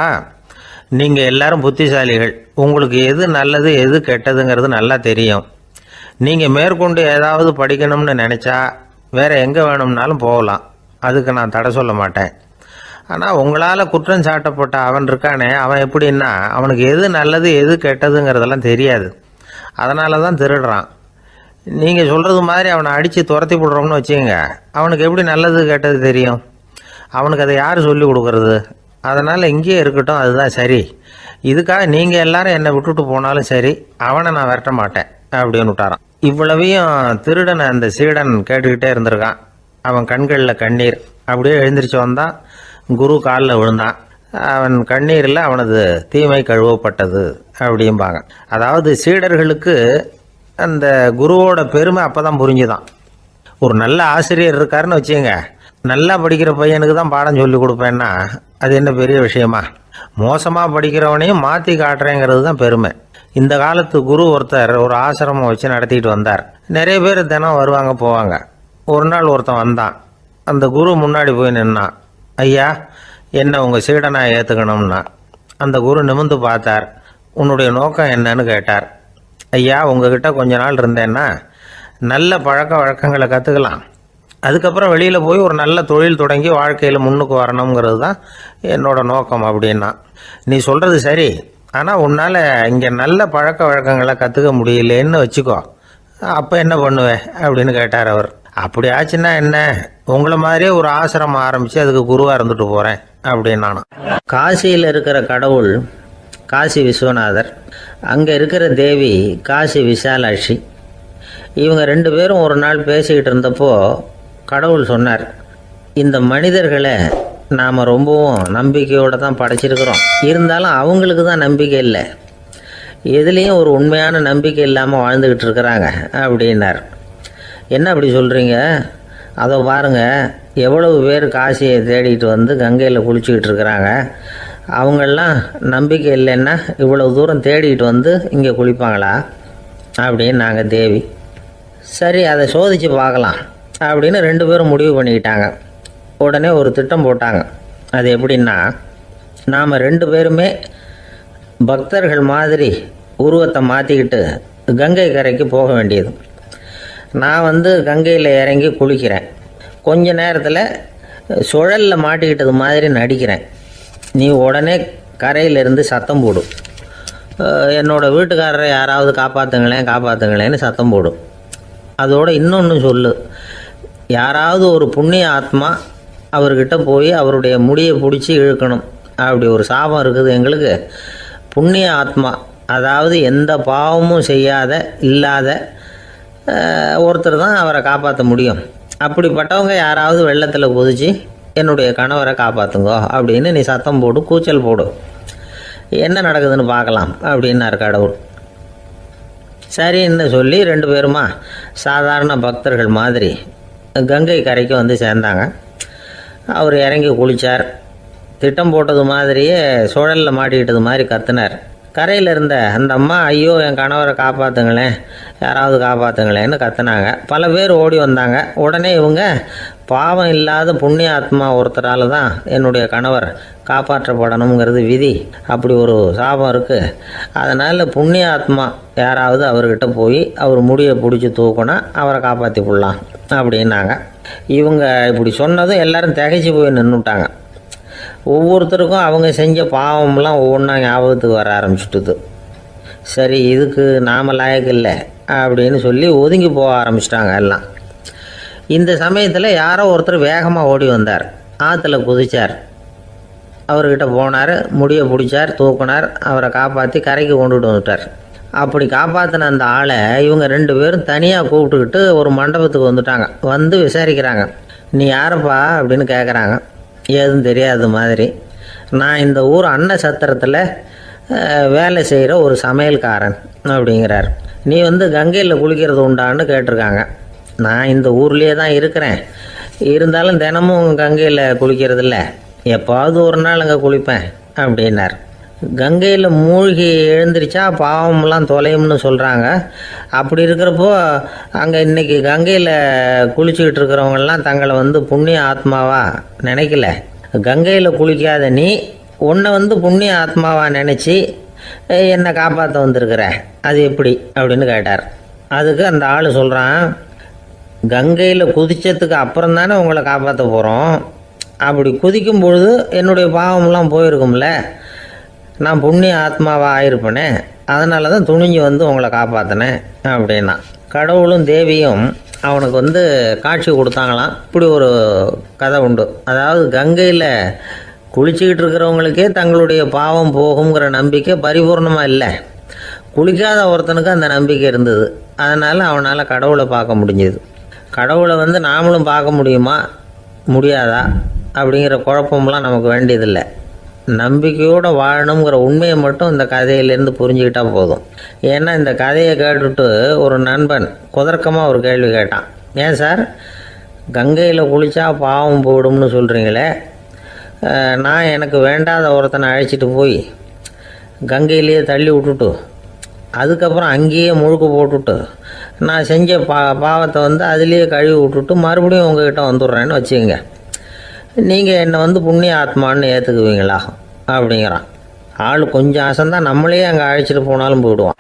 நீங்கள் எல்லாரும் புத்திசாலிகள். உங்களுக்கு எது நல்லது எது கெட்டதுங்கிறது நல்லா தெரியும். நீங்கள் மேற்கொண்டு ஏதாவது படிக்கணும்னு நினச்சா வேறு எங்கே வேணும்னாலும் போகலாம், அதுக்கு நான் தடை சொல்ல மாட்டேன். ஆனால் உங்களால் குற்றம் சாட்டப்பட்ட அவன் இருக்கானே, அவன் எப்படின்னா அவனுக்கு எது நல்லது எது கெட்டதுங்கிறதெல்லாம் தெரியாது. அதனால தான் திருடுறான். நீங்கள் சொல்கிறது மாதிரி அவனை அடித்து துரத்தி விடுறோம்னு வச்சுக்கோங்க, அவனுக்கு எப்படி நல்லது கெட்டது தெரியும்? அவனுக்கு அதை யார் சொல்லி கொடுக்கறது? அதனால் இங்கேயே இருக்கட்டும், அதுதான் சரி. இதுக்காக நீங்கள் எல்லாரும் என்னை விட்டுட்டு போனாலும் சரி, அவனை நான் விரட்ட மாட்டேன் அப்படின்னு விட்டாரான். இவ்வளவையும் திருடனை அந்த சீடன் கேட்டுக்கிட்டே இருந்திருக்கான். அவன் கண்களில் கண்ணீர். அப்படியே எழுந்திரிச்சு வந்தான். குரு காலில் விழுந்தான். அவன் கண்ணீரில் அவனது தீமை கழுவப்பட்டது அப்படிம்பாங்க. அதாவது சீடர்களுக்கு அந்த குருவோட பெருமை அப்போ தான் புரிஞ்சுதான். ஒரு நல்ல ஆசிரியர் இருக்காருன்னு வச்சுங்க, நல்லா படிக்கிற பையனுக்கு தான் பாடம் சொல்லி கொடுப்பேன்னா அது என்ன பெரிய விஷயமா? மோசமாக படிக்கிறவனையும் மாற்றி காட்டுறேங்கிறது தான் பெருமை. இந்த காலத்து குரு ஒருத்தர் ஒரு ஆசிரமம் வச்சு நடத்திட்டு வந்தார். நிறைய பேர் தினம் வருவாங்க போவாங்க. ஒரு நாள் ஒருத்தன் வந்தான். அந்த குரு முன்னாடி போய் நின்னான். ஐயா, என்ன உங்கள் சீடனை ஏற்றுக்கணும்னா. அந்த குரு நிமிர்ந்து பார்த்தார். உன்னுடைய நோக்கம் என்னன்னு கேட்டார். ஐயா, உங்ககிட்ட கொஞ்ச நாள் இருந்தேன்னா நல்ல பழக்க வழக்கங்களை கற்றுக்கலாம், அதுக்கப்புறம் வெளியில் போய் ஒரு நல்ல தொழில் தொடங்கி வாழ்க்கையில் முன்னுக்கு வரணுங்கிறது தான் என்னோட நோக்கம் அப்படின்னா. நீ சொல்கிறது சரி, ஆனால் உன்னால் இங்கே நல்ல பழக்க வழக்கங்களை கற்றுக்க முடியலேன்னு வச்சுக்கோ, அப்போ என்ன பண்ணுவேன் அப்படின்னு கேட்டார் அவர். அப்படி ஆச்சுன்னா என்ன, உங்களை மாதிரியே ஒரு ஆசிரமம் ஆரம்பித்து அதுக்கு குருவாக இருந்துட்டு போகிறேன் அப்படின்னு நானும். காசியில் இருக்கிற கடவுள் காசி விஸ்வநாதர், அங்கே இருக்கிற தேவி காசி விசாலாட்சி. இவங்க ரெண்டு பேரும் ஒரு நாள் பேசிக்கிட்டு இருந்தப்போ கடவுள் சொன்னார், இந்த மனிதர்களை நாம் ரொம்பவும் நம்பிக்கையோடு தான் படைச்சிருக்கிறோம், இருந்தாலும் அவங்களுக்கு தான் நம்பிக்கை இல்லை, எதுலேயும் ஒரு உண்மையான நம்பிக்கை இல்லாமல் வாழ்ந்துக்கிட்டு இருக்கிறாங்க அப்படின்னார். என்ன அப்படி சொல்கிறீங்க? அதை பாருங்கள், எவ்வளவு பேர் காசியை தேடிட்டு கங்கையில் குளிச்சுக்கிட்டு இருக்கிறாங்க, அவங்களெலாம் நம்பிக்கை இல்லைன்னா இவ்வளவு தூரம் தேடிட்டு இங்கே குளிப்பாங்களா அப்படின்னு நாங்கள் தேவி. சரி, அதை சோதித்து பார்க்கலாம் அப்படின்னு ரெண்டு பேரும் முடிவு பண்ணிக்கிட்டாங்க. உடனே ஒரு திட்டம் போட்டாங்க. அது எப்படின்னா, நாம் ரெண்டு பேருமே பக்தர்கள் மாதிரி உருவத்தை மாற்றிக்கிட்டு கங்கை கரைக்கு போக வேண்டியது. நான் கங்கையில் இறங்கி குளிக்கிறேன். கொஞ்ச நேரத்தில் சுழலில் மாட்டிக்கிட்டது மாதிரி நடிக்கிறேன். நீ உடனே கரையிலிருந்து சத்தம் போடும். என்னோடய வீட்டுக்காரரை யாராவது காப்பாற்றுங்களேன்னு சத்தம் போடும். அதோடு இன்னொன்று சொல்லு, யாராவது ஒரு புண்ணிய ஆத்மா அவர்கிட்ட போய் அவருடைய முடியை பிடிச்சி இழுக்கணும். அப்படி ஒரு சாபம் இருக்குது எங்களுக்கு. புண்ணிய ஆத்மா, அதாவது எந்த பாவமும் செய்யாத இல்லாத ஒருத்தர் தான் அவரை காப்பாற்ற முடியும். அப்படிப்பட்டவங்க யாராவது வெள்ளத்தில் குதித்து என்னுடைய கணவரை காப்பாற்றுங்கோ அப்படின்னு நீ சத்தம் போடு, கூச்சல் போடு, என்ன நடக்குதுன்னு பார்க்கலாம் அப்படின்னார் கடவுள். சரின்னு சொல்லி 2 பேருமா சாதாரண பக்தர்கள் மாதிரி கங்கை கரைக்கு வந்து சேர்ந்தாங்க. அவர் இறங்கி குளித்தார். திட்டம் போட்டது மாதிரியே சுழலில் மாட்டிக்கிட்டது மாதிரி கத்துனார். கரையில் இருந்த அந்த அம்மா, ஐயோ என் கணவரை காப்பாற்றுங்களேன், யாராவது காப்பாற்றுங்களேன்னு கத்துனாங்க. பல பேர் ஓடி வந்தாங்க. உடனே இவங்க, பாவம் இல்லாத புண்ணிய ஆத்மா ஒருத்தரால் தான் என்னுடைய கணவர் காப்பாற்றப்படணுங்கிறது விதி, அப்படி ஒரு சாபம் இருக்குது, அதனால் புண்ணிய ஆத்மா யாராவது அவர்கிட்ட போய் அவர் முடியை பிடிச்சி தூக்கினா அவரை காப்பாற்றி விடலாம் அப்படின்னாங்க. இவங்க இப்படி சொன்னதும் எல்லாரும் திகைச்சு போய் நின்றுட்டாங்க. ஒவ்வொருத்தருக்கும் அவங்க செஞ்ச பாவம்லாம் ஒவ்வொன்றா ஞாபகத்துக்கு வர ஆரம்பிச்சுட்டுது. சரி, இதுக்கு நாம் லாயக்கு இல்லை அப்படின்னு சொல்லி ஒதுங்கி போக ஆரம்பிச்சிட்டாங்க எல்லாம். இந்த சமயத்தில் யாரோ ஒருத்தர் வேகமாக ஓடி வந்தார். ஆற்றுல குதித்தார். அவர்கிட்ட போனார், முடியை பிடிச்சார், தூக்கினார், அவரை காப்பாற்றி கரைக்கு கொண்டுட்டு வந்துட்டார். அப்படி காப்பாற்றின அந்த ஆளை இவங்க 2 பேரும் தனியாக கூப்பிட்டுக்கிட்டு ஒரு மண்டபத்துக்கு வந்துட்டாங்க. வந்து விசாரிக்கிறாங்க. நீ யாரப்பா அப்படின்னு கேட்குறாங்க. ஏதும் தெரியாத மாதிரி. நான் இந்த ஊர் அன்ன சத்திரத்தில் வேலை செய்கிற ஒரு சமையல்காரன் அப்படிங்கிறார். நீ வந்து கங்கையில் குளிக்கிறது உண்டான்னு கேட்டிருக்காங்க. நான் இந்த ஊர்லேயே தான் இருக்கிறேன், இருந்தாலும் தினமும் கங்கையில் குளிக்கிறதில்ல, எப்பாவது ஒரு நாள் அங்கே குளிப்பேன் அப்படின்னார். கங்கையில் மூழ்கி எழுந்திரிச்சா பாவம்லாம் தொலையும்னு சொல்கிறாங்க. அப்படி இருக்கிறப்போ அங்கே இன்றைக்கி கங்கையில் குளிச்சுக்கிட்டு இருக்கிறவங்கெல்லாம் தங்களை வந்து புண்ணிய ஆத்மாவா நினைக்கல. கங்கையில் குளிக்காத நீ உன்னை வந்து புண்ணிய ஆத்மாவா நினச்சி என்னை காப்பாற்ற வந்திருக்கிற, அது எப்படி அப்படின்னு கேட்டார். அதுக்கு அந்த ஆள் சொல்கிறான், கங்கையில் குதித்ததுக்கு அப்புறம் தானே உங்களை காப்பாற்ற போகிறோம். அப்படி குதிக்கும் பொழுது என்னுடைய பாவம்லாம் போயிருக்கும்ல, நான் புண்ணிய ஆத்மாவாக ஆயிருப்பேனே, அதனால தான் துணிஞ்சு வந்து உங்களை காப்பாற்றினேன் அப்படின்னா. கடவுளும் தேவியும் அவனுக்கு வந்து காட்சி கொடுத்தாங்களாம். இப்படி ஒரு கதை உண்டு. அதாவது கங்கையில் குளிச்சுக்கிட்டு இருக்கிறவங்களுக்கே தங்களுடைய பாவம் போகுங்கிற நம்பிக்கை பரிபூர்ணமாக இல்லை. குளிக்காத ஒருத்தனுக்கு அந்த நம்பிக்கை இருந்தது. அதனால் அவனால் கடவுளை பார்க்க முடிஞ்சது. கடவுளை வந்து நாமளும் பார்க்க முடியுமா முடியாதா அப்படிங்கிற குழப்பம்லாம் நமக்கு வேண்டியதில்லை. நம்பிக்கையோடு வாழணுங்கிற உண்மையை மட்டும் இந்த கதையிலேருந்து புரிஞ்சுக்கிட்டால் போதும். ஏன்னா இந்த கதையை கேட்டுட்டு ஒரு நண்பன் குதர்க்கமாக ஒரு கேள்வி கேட்டான். ஏன் சார், கங்கையில் குளித்தா பாவம் போயிடும்னு சொல்கிறீங்களே, நான் எனக்கு வேண்டாத ஒருத்தனை அழைச்சிட்டு போய் கங்கையிலேயே தள்ளி விட்டுட்டு அதுக்கப்புறம் அங்கேயே முழுக்க போட்டுட்டு நான் செஞ்ச பாவத்தை வந்து அதுலேயே கழுவி விட்டுட்டு மறுபடியும் உங்ககிட்ட வந்துடுறேன்னு வச்சுக்கோங்க, நீங்கள் என்னை வந்து புண்ணிய ஆத்மான்னு ஏற்றுக்குவீங்களா அப்படிங்கிறான். ஆள் கொஞ்சம் அசந்தான் நம்மளே அங்கே அழைச்சிட்டு போனாலும் போயிடுவான்.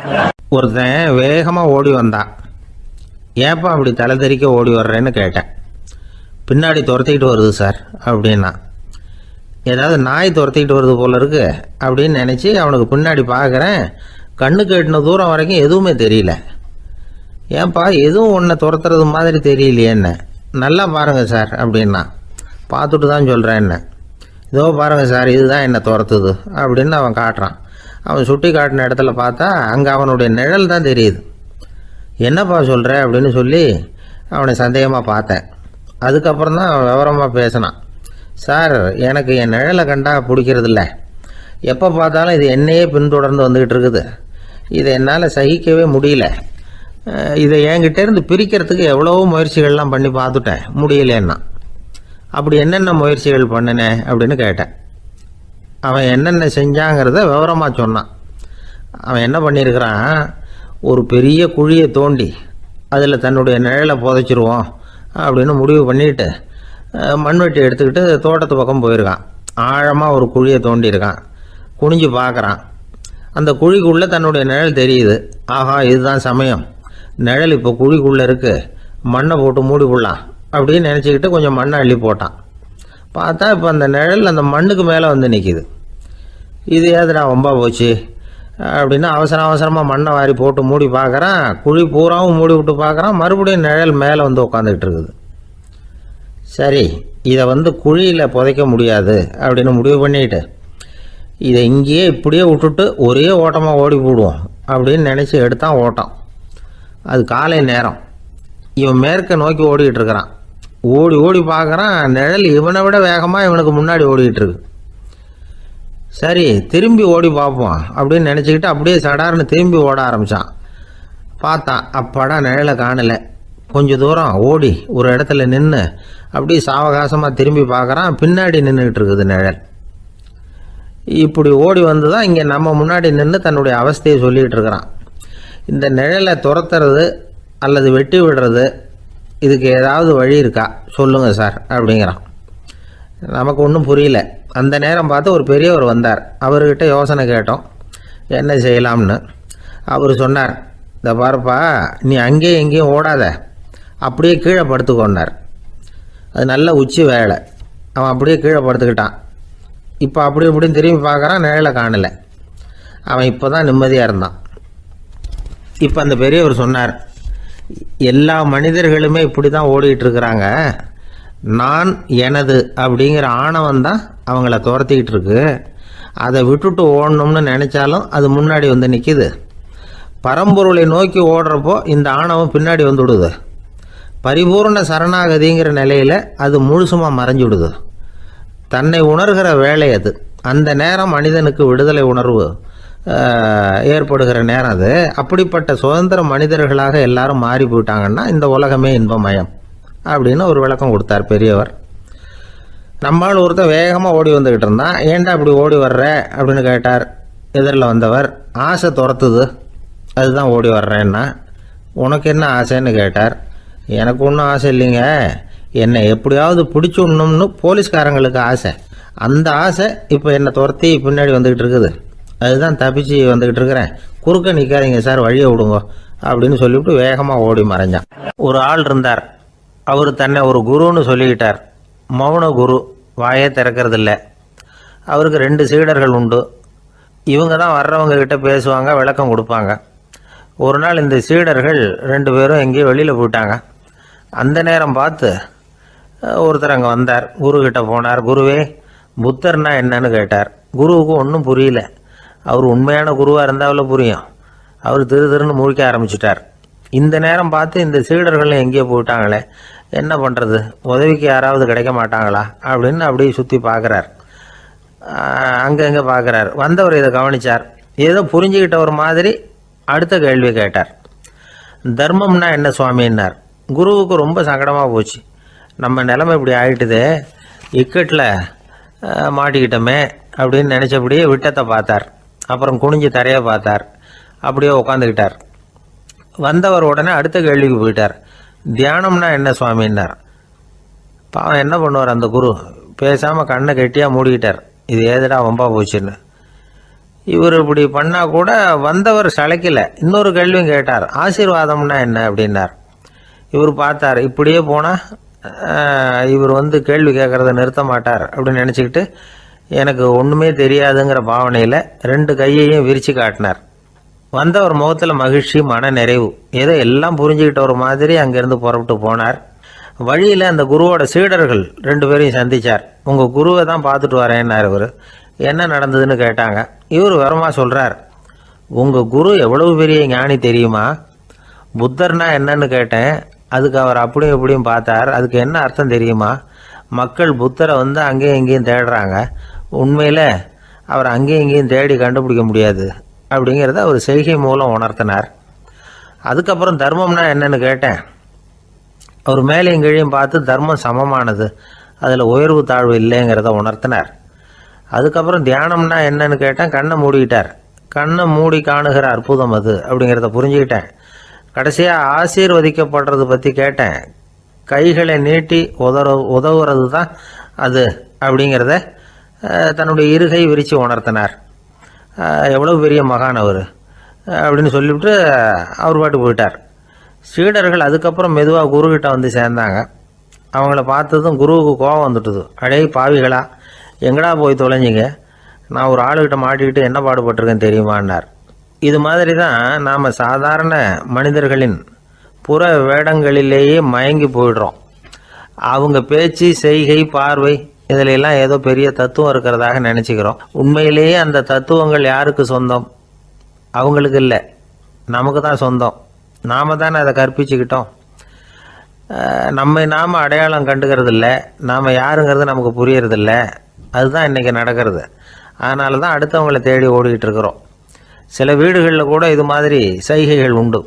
ஒருத்தன் வேகமாக ஓடி வந்தான். ஏப்பா அப்படி தலை தெறிக்க ஓடி வர்றேன்னு கேட்டேன். பின்னாடி துரத்திக்கிட்டு வருது சார் அப்படின்னா. ஏதாவது நாய் துரத்திக்கிட்டு வருது போல இருக்கு அப்படின்னு நினச்சி அவனுக்கு பின்னாடி பார்க்குறேன். கண்ணு கேட்டின தூரம் வரைக்கும் எதுவுமே தெரியல. ஏன்பா எதுவும் ஒன்றை துரத்துறது மாதிரி தெரியலையே, என்ன நல்லா பாருங்கள் சார் அப்படின்னா. பார்த்துட்டு தான் சொல்கிறேன், என்ன இதோ பாருங்கள் சார், இதுதான் என்னை துரத்துது அப்படின்னு அவன் காட்டுறான். அவன் சுட்டி காட்டின இடத்துல பார்த்தா அங்கே அவனுடைய நிழல் தான் தெரியுது. என்னப்பா சொல்கிற அப்படின்னு சொல்லி அவனை சந்தேகமாக பார்த்தேன். அதுக்கப்புறம் தான் அவன் விவரமாக பேசினான். சார், எனக்கு என் நிழலை கண்டா பிடிக்கிறதில்ல, எப்போ பார்த்தாலும் இது என்னையே பின்தொடர்ந்து வந்துக்கிட்டு இருக்குது, இதை என்னால் சகிக்கவே முடியல, இதை என்கிட்டேருந்து பிரிக்கிறதுக்கு எவ்வளவோ முயற்சிகள்லாம் பண்ணி பார்த்துட்டேன், முடியலன்னா. அப்படி என்னென்ன முயற்சிகள் பண்ணினேன் அப்படின்னு கேட்டேன். அவன் என்னென்ன செஞ்சாங்கிறத விவரமாக சொன்னான். அவன் என்ன பண்ணியிருக்கிறான், ஒரு பெரிய குழியை தோண்டி அதில் தன்னுடைய நிழலை புதைச்சிருவோம் அப்படின்னு முடிவு பண்ணிவிட்டு மண்வெட்டி எடுத்துக்கிட்டு தோட்டத்து பக்கம் போயிருக்கான். ஆழமாக ஒரு குழியை தோண்டியிருக்கான். குனிஞ்சு பார்க்குறான். அந்த குழிக்குள்ளே தன்னுடைய நிழல் தெரியுது. ஆஹா, இதுதான் சமயம், நிழல் இப்போ குழிக்குள்ளே இருக்குது, மண்ணை போட்டு மூடி விடலாம் அப்படின்னு நினச்சிக்கிட்டு கொஞ்சம் மண்ணை அள்ளி போட்டான். பார்த்தா இப்போ அந்த நிழல் அந்த மண்ணுக்கு மேலே வந்து நிற்கிது. இது ஏதுடா வம்பா போச்சு அப்படின்னு அவசரமாக மண்ணை வாரி போட்டு மூடி பார்க்குறான். குழி பூராவும் மூடி விட்டு பார்க்குறான். மறுபடியும் நிழல் மேலே வந்து உட்காந்துக்கிட்டு இருக்குது. சரி, இதை குழியில் புதைக்க முடியாது அப்படின்னு முடிவு பண்ணிட்டு இதை இங்கேயே இப்படியே விட்டுட்டு ஒரே ஓட்டமாக ஓடி போடுவோம் அப்படின்னு நினச்சி எடுத்தான் ஓட்டம். அது காலை நேரம். இவன் மேற்க நோக்கி ஓடிக்கிட்டு இருக்கிறான். ஓடி ஓடி பார்க்குறான். நிழல் இவனை விட வேகமாக இவனுக்கு முன்னாடி ஓடிக்கிட்டு இருக்கு. சரி, திரும்பி ஓடி பார்ப்போம் அப்படின்னு நினச்சிக்கிட்டு அப்படியே சடார்னு திரும்பி ஓட ஆரம்பித்தான். பார்த்தான், அப்பாடா நிழலை காணலை. கொஞ்சம் தூரம் ஓடி ஒரு இடத்துல நின்று அப்படியே சாவகாசமாக திரும்பி பார்க்குறான். பின்னாடி நின்றுக்கிட்டு இருக்குது நிழல். இப்படி ஓடி வந்து தான் இங்கே நம்ம முன்னாடி நின்று தன்னுடைய அவஸ்தையை சொல்லிகிட்டு இருக்கிறான். இந்த நிழலை துரத்துறது அல்லது வெட்டி விடுறது, இதுக்கு ஏதாவது வழி இருக்கா சொல்லுங்கள் சார் அப்படிங்கிறான். நமக்கு ஒன்றும் புரியல. அந்த நேரம் பார்த்து ஒரு பெரியவர் வந்தார். அவர்கிட்ட யோசனை கேட்டோம், என்ன செய்யலாம்னு. அவர் சொன்னார், இந்த பாருப்பா, நீ அங்கேயும் எங்கேயும் ஓடாத, அப்படியே கீழே படுத்துக்கொண்டார். அது நல்ல உச்சி வேலை. அவன் அப்படியே கீழே படுத்துக்கிட்டான். இப்போ அப்படி இப்படின்னு திரும்பி பார்க்குறான், நிழலை காணலை. அவன் இப்போ தான் நிம்மதியாக இருந்தான். இப்போ அந்த பெரியவர் சொன்னார், எல்லா மனிதர்களுமே இப்படி தான் ஓடிக்கிட்டு இருக்கிறாங்க. நான் எனது அப்படிங்கிற ஆணவம் தான் அவங்கள துரத்திக்கிட்டு இருக்கு. அதை விட்டுட்டு ஓடணும்னு நினச்சாலும் அது முன்னாடி வந்து நிற்கிது. பரம்பொருளை நோக்கி ஓடுறப்போ இந்த ஆணவம் பின்னாடி வந்து விடுது. பரிபூர்ண சரணாகதிங்கிற நிலையில் அது முழுசுமாக மறைஞ்சு விடுது. தன்னை உணர்கிற வேலை அது. அந்த நேரம் மனிதனுக்கு விடுதலை உணர்வு ஏற்படுகிற நேரம் அது. அப்படிப்பட்ட சுதந்திர மனிதர்களாக எல்லாரும் மாறி போயிட்டாங்கன்னா இந்த உலகமே இன்பமயம் அப்படின்னு ஒரு விளக்கம் கொடுத்தார் பெரியவர். நம்மால் ஒருத்தர் வேகமாக ஓடி வந்துக்கிட்டு இருந்தான். ஏன்டா அப்படி ஓடி வர்ற அப்படின்னு கேட்டார் எதிரில் வந்தவர். ஆசை துரத்துது, அதுதான் ஓடி வர்றேன்னா. உனக்கு என்ன ஆசைன்னு கேட்டார். எனக்கு ஒன்றும் ஆசை இல்லைங்க, என்னை எப்படியாவது பிடிச்சுடணும்னு போலீஸ்காரங்களுக்கு ஆசை. அந்த ஆசை இப்போ என்னை துரத்தி பின்னாடி வந்துக்கிட்டு இருக்குது. அதுதான் தப்பிச்சு வந்துக்கிட்டு இருக்கிறேன். குறுக்க நிற்காதீங்க சார், வழியை விடுங்க அப்படின்னு சொல்லிவிட்டு வேகமாக ஓடி மறைஞ்சான். ஒரு ஆள் இருந்தார். அவர் தன்னை ஒரு குருன்னு சொல்லிக்கிட்டார். மௌன குரு, வாயே திறக்கிறதில்ல. அவருக்கு 2 சீடர்கள் உண்டு. இவங்க தான் வர்றவங்க கிட்ட பேசுவாங்க, விளக்கம் கொடுப்பாங்க. ஒரு நாள் இந்த சீடர்கள் 2 பேரும் எங்கேயோ வெளியில் போயிட்டாங்க. அந்த நேரம் பார்த்து ஒருத்தர் அங்கே வந்தார். குருக்கிட்ட போனார். குருவே, புத்தர்னா என்னன்னு கேட்டார். குருவுக்கு ஒன்றும் புரியல. அவர் உண்மையான குருவாக இருந்தாவில் புரியும். அவர் திருன்னு முழிக்க ஆரம்பிச்சிட்டார். இந்த நேரம் பார்த்து இந்த சீடர்கள் எங்கேயோ போயிட்டாங்களே, என்ன பண்ணுறது, உதவிக்கு யாராவது கிடைக்க மாட்டாங்களா அப்படின்னு அப்படியே சுற்றி பார்க்குறார். அங்கங்கே பார்க்குறார். வந்தவர் இதை கவனித்தார். ஏதோ புரிஞ்சுக்கிட்ட ஒரு மாதிரி அடுத்த கேள்வி கேட்டார். தர்மம்னா என்ன சுவாமின்னார். குருவுக்கு ரொம்ப சங்கடமாக போச்சு. நம்ம நிலைமை இப்படி ஆகிட்டுதே, இக்கட்டில் மாட்டிக்கிட்டோமே அப்படின்னு நினச்சபடியே விட்டத்தை பார்த்தார். அப்புறம் குனிஞ்சு தரையை பார்த்தார். அப்படியே உட்காந்துக்கிட்டார். வந்தவர் உடனே அடுத்த கேள்விக்கு போயிட்டார். தியானம்னா என்ன சுவாமின்னார். பாவம் என்ன பண்ணுவார் அந்த குரு, பேசாமல் கண்ணை கெட்டியாக மூடிக்கிட்டார். இது ஏதுடா வம்பா போச்சுன்னு. இவர் இப்படி பண்ணால் கூட வந்தவர் சளைக்கலை. இன்னொரு கேள்வியும் கேட்டார். ஆசீர்வாதம்னா என்ன அப்படின்னார். இவர் பார்த்தார், இப்படியே போனால் இவர் கேள்வி கேட்குறத நிறுத்த மாட்டார் அப்படின்னு நினச்சிக்கிட்டு எனக்கு ஒன்றுமே தெரியாதுங்கிற பாவனையில் 2 கையையும் விரித்து காட்டினார். வந்தவர் முகத்தில் மகிழ்ச்சி, மன நிறைவு, ஏதோ எல்லாம் புரிஞ்சுக்கிட்ட ஒரு மாதிரி அங்கேருந்து புறப்பட்டு போனார். வழியில் அந்த குருவோட சீடர்கள் 2 பேரையும் சந்தித்தார். உங்கள் குருவை தான் பார்த்துட்டு வரேன்னார் இவர். என்ன நடந்ததுன்னு கேட்டாங்க. இவர் விவரமாக சொல்கிறார். உங்கள் குரு எவ்வளவு பெரிய ஞானி தெரியுமா? புத்தர்னா என்னன்னு கேட்டேன். அதுக்கு அவர் அப்படியும் இப்படியும் பார்த்தார். அதுக்கு என்ன அர்த்தம் தெரியுமா? மக்கள் புத்தரை அங்கேயும் இங்கேயும் தேடுறாங்க. உண்மையில் அவர் அங்கேயும் இங்கேயும் தேடி கண்டுபிடிக்க முடியாது அப்படிங்கிறத அவர் செய்கை மூலம் உணர்த்தினார். அதுக்கப்புறம் தர்மம்னா என்னன்னு கேட்டேன். அவர் மேலேயும் கீழையும் பார்த்து தர்மம் சமமானது, அதில் உயர்வு தாழ்வு இல்லைங்கிறத உணர்த்தினார். அதுக்கப்புறம் தியானம்னா என்னன்னு கேட்டேன். கண்ணை மூடிக்கிட்டார். கண்ணை மூடி காணுகிற அற்புதம் அது அப்படிங்கிறத புரிஞ்சுக்கிட்டேன். கடைசியாக ஆசீர்வதிக்கப்படுறது பற்றி கேட்டேன். கைகளை நீட்டி உதவுறது தான் அது அப்படிங்கிறத தன்னுடைய இருகை விரித்து உணர்த்தினார். எவ்வளோ பெரிய மகான் அவர் அப்படின்னு சொல்லிவிட்டு அவர் பாட்டு போயிட்டார். சீடர்கள் அதுக்கப்புறம் மெதுவாக குருக்கிட்ட சேர்ந்தாங்க. அவங்கள பார்த்ததும் குருவுக்கு கோபம் வந்துட்டுது. அடே பாவிகளா, எங்கடா போய் தொலைஞ்சிங்க, நான் ஒரு ஆளுகிட்ட மாட்டிக்கிட்டு என்ன பாடுபட்டிருக்கேன் தெரியுமான்னார். இது மாதிரி தான் நாம் சாதாரண மனிதர்களின் புற வேடங்களிலேயே மயங்கி போயிடுறோம். அவங்க பேச்சு, செய்கை, பார்வை இதிலெல்லாம் ஏதோ பெரிய தத்துவம் இருக்கிறதாக நினச்சிக்கிறோம். உண்மையிலேயே அந்த தத்துவங்கள் யாருக்கு சொந்தம்? அவங்களுக்கு இல்லை, நமக்கு தான் சொந்தம். நாம் தானே அதை கற்பிச்சுக்கிட்டோம். நம்மை நாம் அடையாளம் கண்டுக்கிறது இல்லை, நாம் யாருங்கிறது நமக்கு புரியறதில்ல. அதுதான் இன்றைக்கி நடக்கிறது. அதனால தான் அடுத்தவங்களை தேடி ஓடிக்கிட்டு இருக்கிறோம். சில வீடுகளில் கூட இது மாதிரி சைகைகள் உண்டு.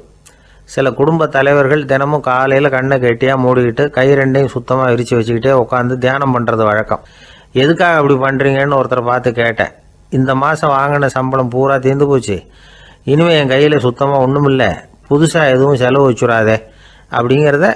சில குடும்ப தலைவர்கள் தினமும் காலையில் கண்ணை கெட்டியாக மூடிக்கிட்டு கை ரெண்டையும் சுத்தமாக விரித்து வச்சுக்கிட்டே உட்காந்து தியானம் பண்ணுறது வழக்கம். எதுக்காக அப்படி பண்ணுறீங்கன்னு ஒருத்தரை பார்த்து கேட்டேன். இந்த மாதம் வாங்கின சம்பளம் பூரா தீர்ந்து போச்சு, இனிமேல் என் கையில் சுத்தமாக ஒன்றும் இல்லை, புதுசாக எதுவும் செலவு வச்சுடாதே அப்படிங்கிறத